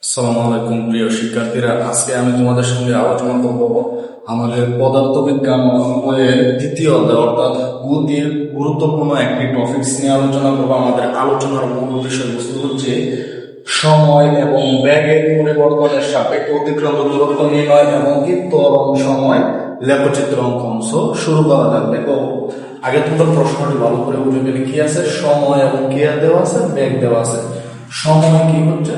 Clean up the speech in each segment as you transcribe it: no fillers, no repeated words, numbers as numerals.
আসসালামু আলাইকুম প্রিয় শিক্ষার্থীরা, আজকে আমি তোমাদের সঙ্গে আলোচনা করব আমাদের পদার্থবিজ্ঞান বইয়ের দ্বিতীয় অধ্যায় অর্থাৎ গতির গুরুত্বপূর্ণ একটি টপিকস নিয়ে আলোচনা করব। আমাদের আলোচনার মূল বিষয়বস্তু হচ্ছে সময় এবং বেগের পরিবর্তনের সাপেক্ষে অতিক্রান্ত দূরত্ব নির্ণয় এবং ত্বরণ সময় লেখচিত্র অঙ্কন। শুরু করা যাক। দেখো, আগে তোমরা প্রশ্নটি ভালো করে বুঝে গেলে কি আছে, সময় এবং কি দেওয়া আছে, বেগ দেওয়া আছে। সময় কি হচ্ছে,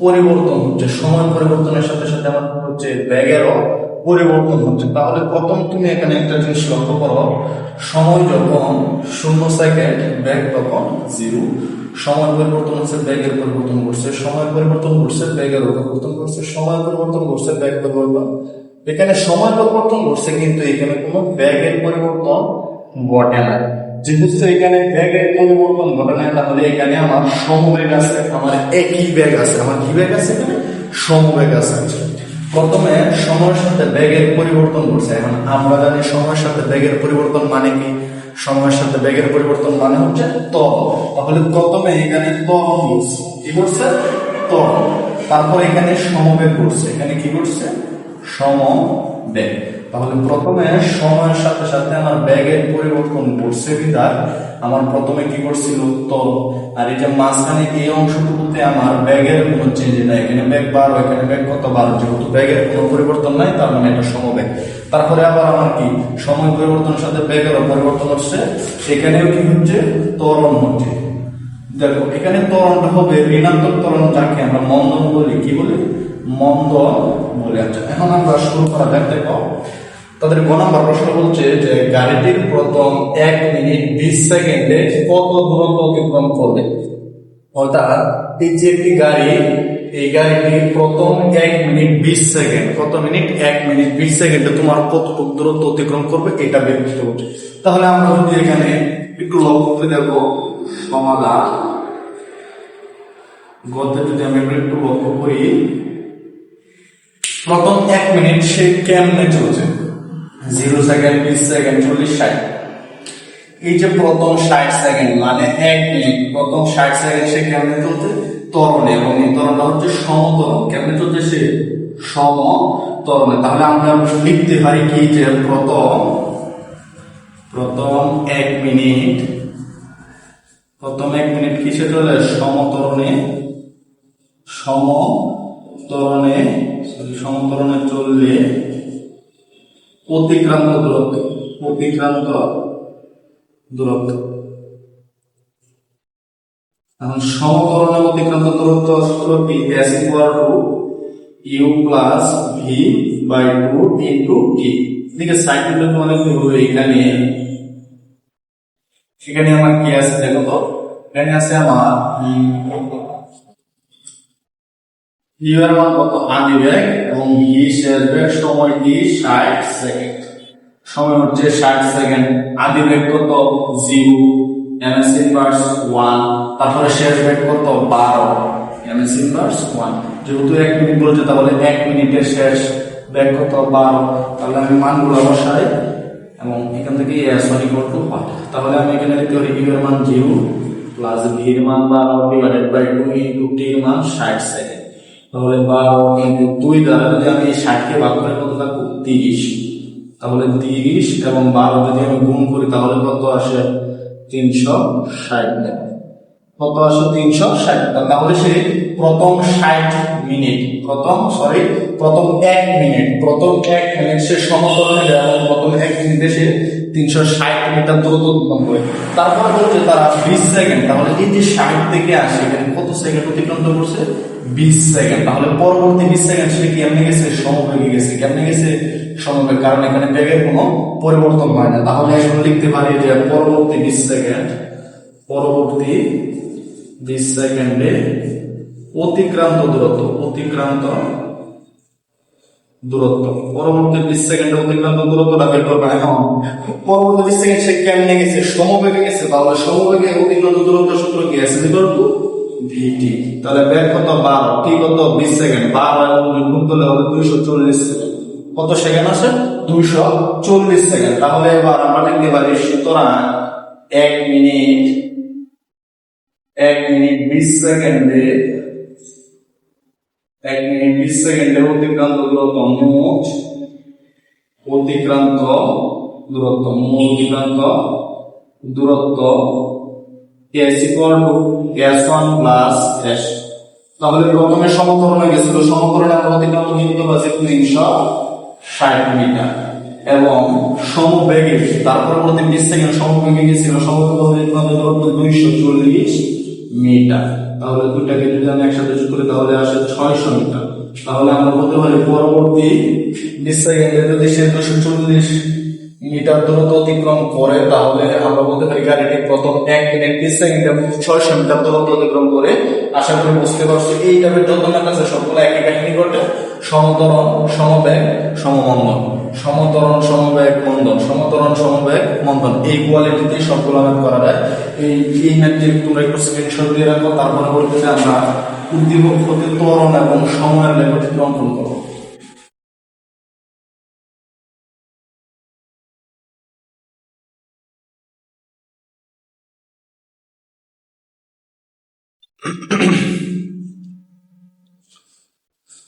পরিবর্তন হচ্ছে, সময় পরিবর্তনের সাথে সাথে আমার হচ্ছে বেগেরও পরিবর্তন হচ্ছে। তাহলে প্রথম তুমি এখানে একটা জিনিস লক্ষ্য করো, সময় যখন 0 সেকেন্ড, বেগ তখন 0। সময় পরিবর্তন হচ্ছে, বেগের পরিবর্তন ঘটছে, সময় পরিবর্তন ঘটছে, বেগের পরিবর্তন ঘটছে, সময় পরিবর্তন ঘটছে, বেগ পরিবর্তন। এখানে সময় পরিবর্তন ঘটছে কিন্তু এখানে কোনো বেগের পরিবর্তন ঘটে না। যেহেতু এখানে বেগের পরিবর্তন ঘটে না, তাহলে এখানে আমার সমবেগ আছে, আমার একই বেগ আছে। আমার কি বেগ আছে এখানে? সমবেগ আছে। প্রথমে সময়ের সাথে বেগের পরিবর্তন ঘটছে। এখন আমরা জানি সময়ের সাথে বেগের পরিবর্তন মানে কি? সময়ের সাথে বেগের পরিবর্তন মানে হচ্ছে ত্বরণ। তাহলে প্রথমে এখানে ত্বরণ ঘটছে, কি ঘটছে? ত্বরণ। তারপর এখানে সমবেগ ঘটছে। এখানে কি ঘটছে? সমবেগ। তাহলে প্রথমে সময়ের সাথে সাথে আমার বেগের পরিবর্তন ঘটছে বিধায় আমার প্রথমে কি করছিল? ত্বরণ। আর এই যে মাঝখানে এই অংশটুকুতে আমার বেগের কোনো চেঞ্জ নাই। এখানে বেগ 12, এখানে বেগ কত? 12। যেহেতু বেগের কোনো পরিবর্তন নাই, তার মানে এটা সমবেগ। তারপরে আবার আমার কি সময় পরিবর্তনের সাথে বেগেরও পরিবর্তন হচ্ছে, সেখানেও কি হচ্ছে? ত্বরণ হচ্ছে। দেখো, এখানে ত্বরণটা হবে ঋণাত্মক ত্বরণ, যাকে আমরা মন্দন বলি। কি বলি? মন্দন বলে। আচ্ছা, এখন আমরা শুরু করা যাক। দেখো, তাদের গ নম্বর প্রশ্ন বলছে যে গাড়িটির প্রথম 1 মিনিট 20 সেকেন্ডে কত দূরত্ব অতিক্রম করবে। অর্থাৎ এই যে একটি গাড়ি, এই গাড়িটি প্রথম 1 মিনিট 20 সেকেন্ড, কত মিনিট? 1 মিনিট 20 সেকেন্ডে তোমার কতটুকু দূরত্ব অতিক্রম করবে এটা বের করতে হচ্ছে। তাহলে আমরা যদি এখানে একটু লক্ষ্য করে দেখো, সমাধান গতে যদি আমি একটু লক্ষ্য করি, প্রথম 1 মিনিট সে কেমনে চলছে? 0 সেকেন্ড, 20 সেকেন্ড, 40, 60। এই যে প্রথম 60 সেকেন্ড মানে 1 মিনিট, প্রথম 60 সেকেন্ড সে কেমনে চলছে? ত্বরণে। এবং এই ত্বরণটা হচ্ছে সমত্বরণ। কেমনে চলছে সে? সমত্বরণে। তাহলে আমরা লিখতে পারি কি যে প্রথম 1 মিনিট, প্রথম 1 মিনিট কিসে চলে? সমত্বরণে। সমত্বরণে চললে অতিক্রান্ত দূরত্ব। এখন সমত্বরণে অতিক্রান্ত দূরত্ব সূত্রটি s = u + v / 2 * t। এদিকে সাইডটা তো অনেক দূর। এখানে আমার কি আছে দেখো তো, এখানে আছে আমার u এর মান কত? আদি বেগ, এবং v শেষ বেগ, সময়টি 60 সেকেন্ড। সময় হচ্ছে 60 সেকেন্ড। আদি বেগ কত? 0, ms ইনভার্স 1। তারপরে শেষ বেগ কত? 12, ms ইনভার্স 1। যেহেতু 1 মিনিট বলছে, তাহলে 1 মিনিটের শেষ বেগ কত? 12। তাহলে আমি মানগুলো বসাই এবং এখান থেকে s = 1। তাহলে আমি এখানে লিখতে পারি u এর মান 0 প্লাস v এর মান 12 ডিভাইডেড বাই 2 ইনটু t এর মান 60 সেকেন্ড। তাহলে 12 ইনটু 2 দ্বারা যদি আমি 60 কে ভাগ করে কত থাকবো? 30। তাহলে 30 এবং 12 যদি আমি গুণ করি তাহলে কত আসে? 360। কত আসে? 360। তাহলে সে প্রথম 60 মিনিট, প্রথম 1 মিনিট, সে সমতলে এবং প্রথম 1 মিনিটে সে 360 মিটার দূরত্ব অতিক্রম করে। তারপর বলছে তারা 20 সেকেন্ড। তাহলে এই যে 60 থেকে 80, এখানে কত সেকেন্ড অতিক্রম করছে? 20 সেকেন্ড। তাহলে পরবর্তী 20 সেকেন্ড সে কেমনে গেছে? সমবেগে গেছে। কেমনে গেছে? সমবেগ। কারণ এখানে বেগের কোনো পরিবর্তন হয় না। তাহলে এখন লিখতে পারি যে পরবর্তী 20 সেকেন্ডে অতিক্রান্ত দূরত্ব। পরবর্তী 20 সেকেন্ডে অতিক্রান্ত দূরত্বটা বের করবে। এখন পরবর্তী 20 সেকেন্ড সে কেমনে গেছে? সমবেগে গেছে। তাহলে সমবেগে অতিক্রান্ত দূরত্ব সূত্র কি? s = vt। তাহলে বেগ কত? 12, t কত? 20 সেকেন্ড। 12 এবং গুণ করলে হবে 240 সেকেন্ড। কত সেকেন্ড আছে? 240 সেকেন্ড। তাহলে এবার আমরা লিখতে পারি সুতরাং 1 মিনিট 20 সেকেন্ডে 1 মিনিট 20 সেকেন্ডের অতিক্রান্ত দূরত্ব মোট অতিক্রান্ত দূরত্ব s equal to s1 plus s। তাহলে প্রথমে সমকরণে গেছিল, সমকরণে আমরা অতিক্রান্ত দূরত্ব পাচ্ছি 360 মিটার এবং সমবেগে তার পরবর্তী 20 সেকেন্ড সমবেগে গেছিল, সমবেগে দূরত্ব 240 মিটার। তাহলে দুইটাকে যদি আমি একসাথে যোগ করি তাহলে আসে 600 মিটার। তাহলে আমরা বলতে পারি পরবর্তী 20 সেকেন্ডে যদি সে 240 মিটার দূরত্ব অতিক্রম করে তাহলে আমরা বলতে পারি গাড়িটি প্রথম 1 মিনিট 20 সেকেন্ডে 600 মিটার দূরত্ব অতিক্রম করে। আশা করি বুঝতে পারছো এই টাইপের যত ম্যাথ আছে সবগুলো একই কাহিনী ঘটে, সমতরণ সমবেগ সমমন্দন, সমতরণ সমবেগ মন্দন, সমতরণ সমবেগ মন্দন, এই কোয়ালিটিতে সবগুলো ম্যাথ করা যায়। এই ম্যাথটি তোমরা একটু স্ক্রিনশট দিয়ে রাখো, তারপরে বলতেছে আমরা উদ্দীপক হতে ত্বরণ এবং সময়ের লেখচিত্র অঙ্কন করবো।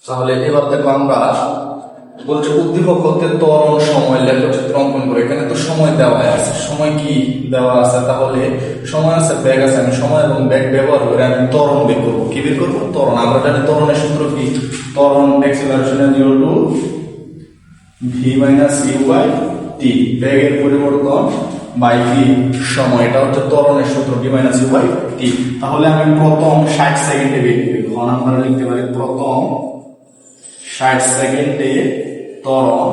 তাহলে এবার দেখো আমরা বলছে উদ্দীপক হতে ত্বরণ সময় লেখচিত্র অঙ্কন করে। এখানে তো সময় দেওয়া আছে, সময় কি দেওয়া আছে, তাহলে সময় আছে বেগ আছে, আমি সময় এবং বেগ ব্যবহার করে আমি ত্বরণ বের করবো। কি বের করবো? ত্বরণ। আমরা জানি ত্বরণের সূত্র কি, ত্বরণ acceleration equal to v minus u by t, বেগের পরিবর্তন বাই v সময়, এটা হচ্ছে ত্বরণের সূত্র v minus u by t। তাহলে আমি প্রথম 60 সেকেন্ডে বের করি, ঘন আমরা লিখতে পারি প্রথম 60 সেকেন্ডে ত্বরণ,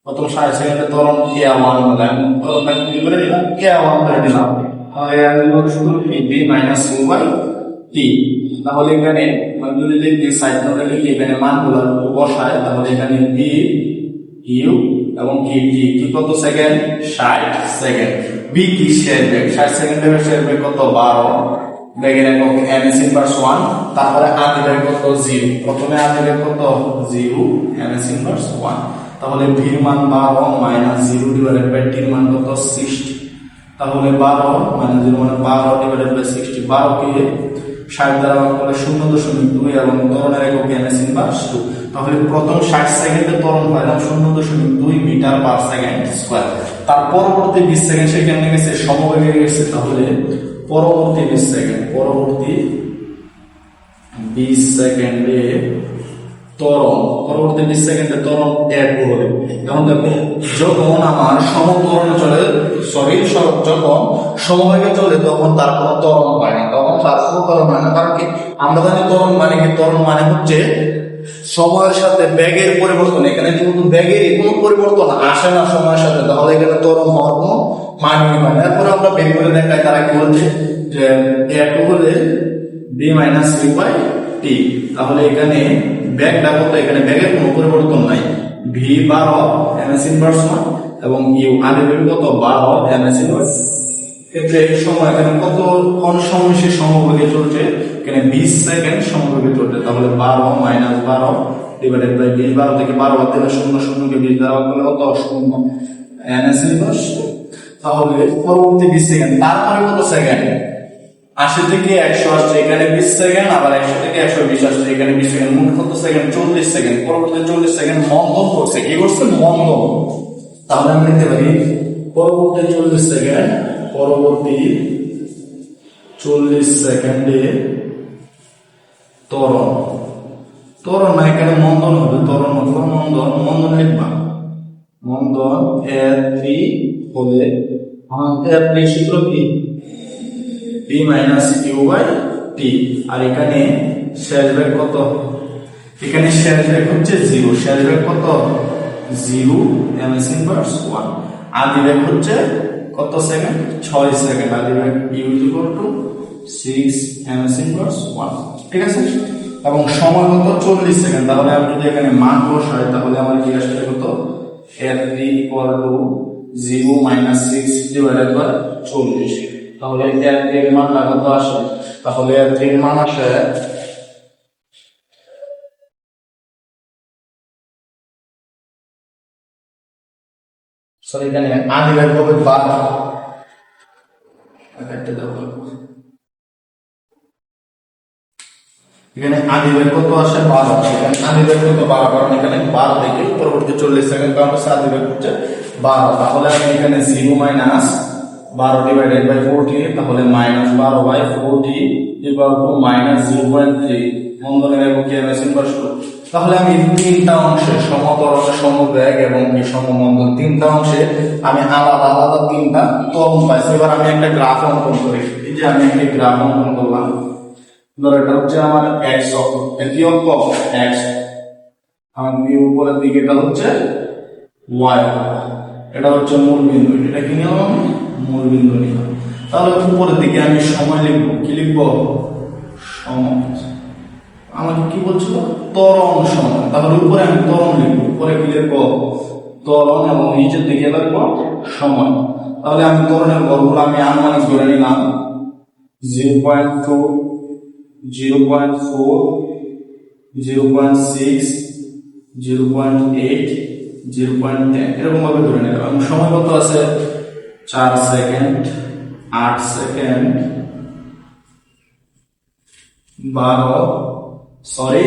প্রথম 60 সেকেন্ডে ত্বরণ a1 বললাম, প্রথমটা কি করে দিলাম a1 করে দিলাম, তাহলে এর সূত্র v minus u by t। তাহলে এখানে আমি যদি লিখি সাইড নোটে লিখি এখানে মানগুলো বসায়, তাহলে এখানে v u এবং কি t কি কত সেকেন্ড 60 সেকেন্ড, v কি শেয়ার বেগ 60 সেকেন্ডের শেয়ার বেগ কত 12, বেগের একক ms ইনভার্স 1, তারপরে আদি বেগ কত 0, প্রথমে আদি বেগ কত 0 ms ইনভার্স 1। তাহলে v এর মান 12 মাইনাস 0 ডিভাইডেড বাই t এর মান কত 60। তাহলে 12 মাইনাস 0 মানে 12 ডিভাইডেড বাই 60, 12 কে 60 দ্বারা ভাগ করলে 0.2 এবং ত্বরণের একক ms ইনভার্স 2। তাহলে প্রথম 60 সেকেন্ডে ত্বরণ পাইলাম 0.2 মিটার পার সেকেন্ড স্কয়ার। তার পরবর্তী 20 সেকেন্ড সেখানে গেছে সমবেগে গেছে, তাহলে পরবর্তী 20 সেকেন্ডে ত্বরণ, পরবর্তী 20 সেকেন্ডে ত্বরণ এক হবে। এখন দেখো যখন আমার সমত্বরণে চলে যখন সমবেগে চলে তখন তার কোনো ত্বরণ হয় না, তখন তার কোনো ত্বরণ হয় না। কারণ কি আমরা জানি ত্বরণ মানে কি, ত্বরণ মানে হচ্ছে সময়ের সাথে বেগের পরিবর্তন। এখানে যেহেতু বেগের কোনো পরিবর্তন আসে না সময়ের সাথে, তাহলে এখানে ত্বরণ হওয়ার কোনো মানই হয় না। এরপরে আমরা বের করে দেখাই তারা কি বলছে যে একটু হলে v minus u by t। তাহলে এখানে বেগটা কত, এখানে বেগের কোনো পরিবর্তন নাই, v 12 ms ইনভার্স 1 এবং u আদি বেগ কত 12 ms ইনভার্স। ক্ষেত্রে সময় এখানে কত কোন সময় সে সমবেগে চলছে, এখানে 20 সেকেন্ড সমবেগে চলছে। তাহলে 12 মাইনাস 12 ডিভাইডেড বাই 20, 12 থেকে 12 বাদ দিলে 0 কে 20 দ্বারা ভাগ করলে কত 0 ns ইনভার্স। তাহলে পরবর্তী 20 সেকেন্ড, তারপরে কত সেকেন্ড 80 থেকে 100 আসছে, এখানে 20 সেকেন্ড, আবার 100 থেকে 120 আসছে, এখানে 20 সেকেন্ড, মোট কত সেকেন্ড 40 সেকেন্ড। পরবর্তী 40 সেকেন্ড মন্দন করছে, কি করছে মন্দন। তাহলে আমি লিখতে পারি পরবর্তী 40 সেকেন্ডে ত্বরণ, ত্বরণ না এখানে মন্দন হবে, ত্বরণ অথবা মন্দন লিখবা, মন্দন a3 হলে a3 সূত্র কি v minus u by t। আর এখানে শেষ বেগ কত, এখানে শেষ বেগ হচ্ছে 0, শেষ বেগ কত 0 ms ইনভার্স 1, আদি বেগ হচ্ছে কত সেকেন্ড 6 সেকেন্ড, আদি বেগ u equal to 6 ms inverse 1। ঠিক আছে, এবং সময় কত 40 সেকেন্ড। তাহলে আমি যদি এখানে মান বসাই তাহলে আমার কি আসছে কত a3 equal to 0 minus 6 divided by 40। তাহলে এর মান কত আসে, তাহলে এর মান আসে এখানে আদি বেগ হবে 12, এখানে আদি বেগ কত আসে 12 আসে, এখানে আদি বেগ কত 12, কারণ এখানে 12 থেকে পরবর্তী 40 সেকেন্ড কাউন্ট হচ্ছে আদি বেগ হচ্ছে 12। তাহলে আমি এখানে 0 মাইনাস 12 ডিভাইডেড বাই 40, তাহলে minus 12 by 40 equal to minus 0.3 মন্দনের এবং কি এম এস ইনভার্স। তাহলে আমি তিনটা অংশে সমতরণ, সমবেগ এবং কি সমমন্দন তিনটা অংশে আমি আলাদা আলাদা তিনটা ত্বরণ পাইছি। এবার আমি একটা গ্রাফ অঙ্কন করি। এই যে আমি একটা গ্রাফ অঙ্কন করলাম, ধরো এটা হচ্ছে আমার এক্স অক্ষ, কি অক্ষ এক্স, আমার উপরের দিকে এটা হচ্ছে ওয়াই, এটা হচ্ছে মূল বিন্দু, এটা কি নিলাম মূল বিন্দু নিলাম। তাহলে উপরের দিকে আমি সময় লিখবো, কি লিখবো সময়, আমাকে কি বলছিল ত্বরণ সময়, তাহলে উপরে আমি ত্বরণ লিখবো, উপরে কি লিখবো ত্বরণ এবং নিচের দিকে লিখবো সময়। তাহলে আমি ত্বরণের গড়গুলো আমি আনুমানিক ধরে নিলাম 0.2, 0.4, 0.6, 0.8, 0.10 এরকম ভাবে ধরে নিলাম। এবং সময় কত আছে 4 সেকেন্ড, 8 সেকেন্ড, 12, সরি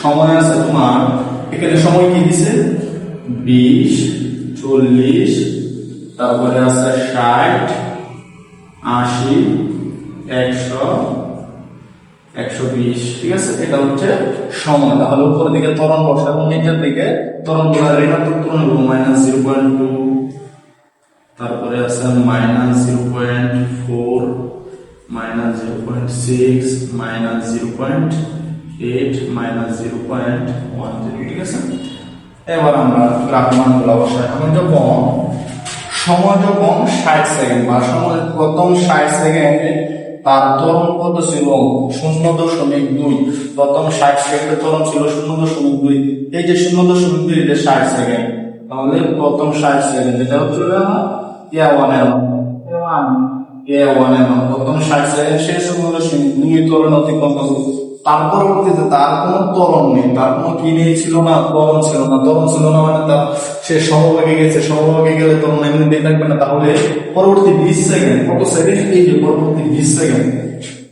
সময় আছে তোমার এখানে সময় কি দিছে 20, 40, তারপরে আছে 60, 80, 100, 120, ঠিক আছে, এটা হচ্ছে সময়। তাহলে উপরের দিকে ত্বরণ বসা এবং নিচের দিকে ত্বরণ গুলো ঋণাত্মক ত্বরণ হলো মাইনাস 0.2, তারপরে আছে মাইনাস 0.4, মাইনাস 0.6, মাইনাস 0.8, মাইনাস 0.10, ঠিক আছে। এবার আমরা গ্রাফ মানগুলো বসাই। এখন যখন সময় যখন 60 সেকেন্ড বা সময় প্রথম 60 সেকেন্ডে তার ত্বরণ কত ছিল 0.2, প্রথম 60 সেকেন্ডের ত্বরণ ছিল 0.2, এই যে 0.2 এটা 60 সেকেন্ড, তাহলে প্রথম 60 সেকেন্ড এটা হচ্ছে প্রথম 60 সেকেন্ড শেষ হলো 2 ত্বরণ অতিক্রম করল। তার পরবর্তীতে তার কোনো ত্বরণ নেই, তার কোনো কি নেই ছিল না ত্বরণ ছিল না, ত্বরণ ছিল না মানে তার সে সমভাগে গেছে, সমভাগে গেলে ত্বরণ এমনি দিয়ে থাকবে না। তাহলে পরবর্তী 20 সেকেন্ড, কত সেকেন্ড এই যে পরবর্তী 20 সেকেন্ড,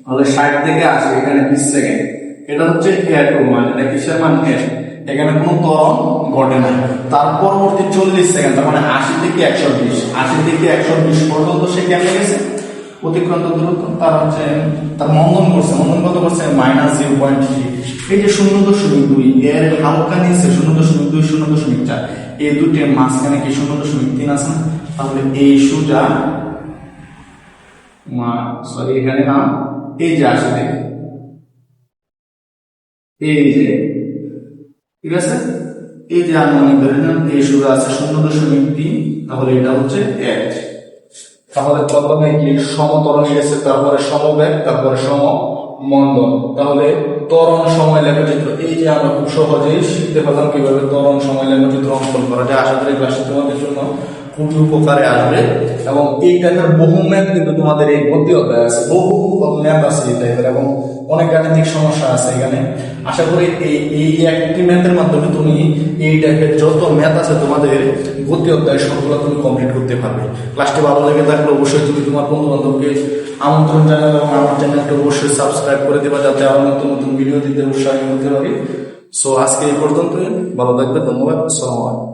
তাহলে 60 থেকে 80 এখানে 20 সেকেন্ড, এটা হচ্ছে A2 মান, এটা কিসের মান A, এখানে কোনো ত্বরণ ঘটে না। তার পরবর্তী 40 সেকেন্ড, তার মানে 80 থেকে 120, 80 থেকে 120 পর্যন্ত সে কেমনে গেছে অতিক্রান্ত দূরত্ব, তার হচ্ছে তার মন্দন করছে, মন্দন কত করছে মাইনাস 0.3, এই যে 0.2 এর হালকা নিচে 0.2, 0.4 এই দুইটার মাঝখানে কি 0.3 আছে না, তাহলে এই সোজা সরি এখানে না এই যে 80 থেকে এই যে, ঠিক আছে, এই যে আনুমানিক ধরে নিলাম এই সোজা আছে 0.3, তাহলে এটা হচ্ছে 1। তাহলে প্রথমে কি সমতরণ গেছে, তারপরে সমবেগ, তারপরে সমমন্দন। তাহলে ত্বরণ সময় লেখচিত্র, এই যে আমরা খুব সহজেই শিখতে পারলাম কিভাবে ত্বরণ সময় লেখচিত্র অঙ্কন করা যায়। আশা করি ক্লাসটি তোমাদের জন্য খুবই উপকারে আসবে এবং এই টাইপের বহু ম্যাথ কিন্তু তোমাদের এই গতি অধ্যায় আছে, বহু ম্যাথ আছে এই টাইপের এবং অনেক গাণিতিক সমস্যা আছে এখানে। আশা করি এই একটি ম্যাথের মাধ্যমে তুমি এই টাইপের যত ম্যাথ আছে তোমাদের গতি অধ্যায় সবগুলো তুমি কমপ্লিট করতে পারবে। ক্লাসটি ভালো লেগে থাকলে অবশ্যই তুমি তোমার বন্ধু বান্ধবকে আমন্ত্রণ জানাবে এবং আমার চ্যানেলটি অবশ্যই সাবস্ক্রাইব করে দেবা, যাতে আরো নতুন নতুন ভিডিও দিতে উৎসাহিত হতে পারি। সো আজকে এই পর্যন্ত, ভালো থাকবে, ধন্যবাদ, আসসালামু আলাইকুম।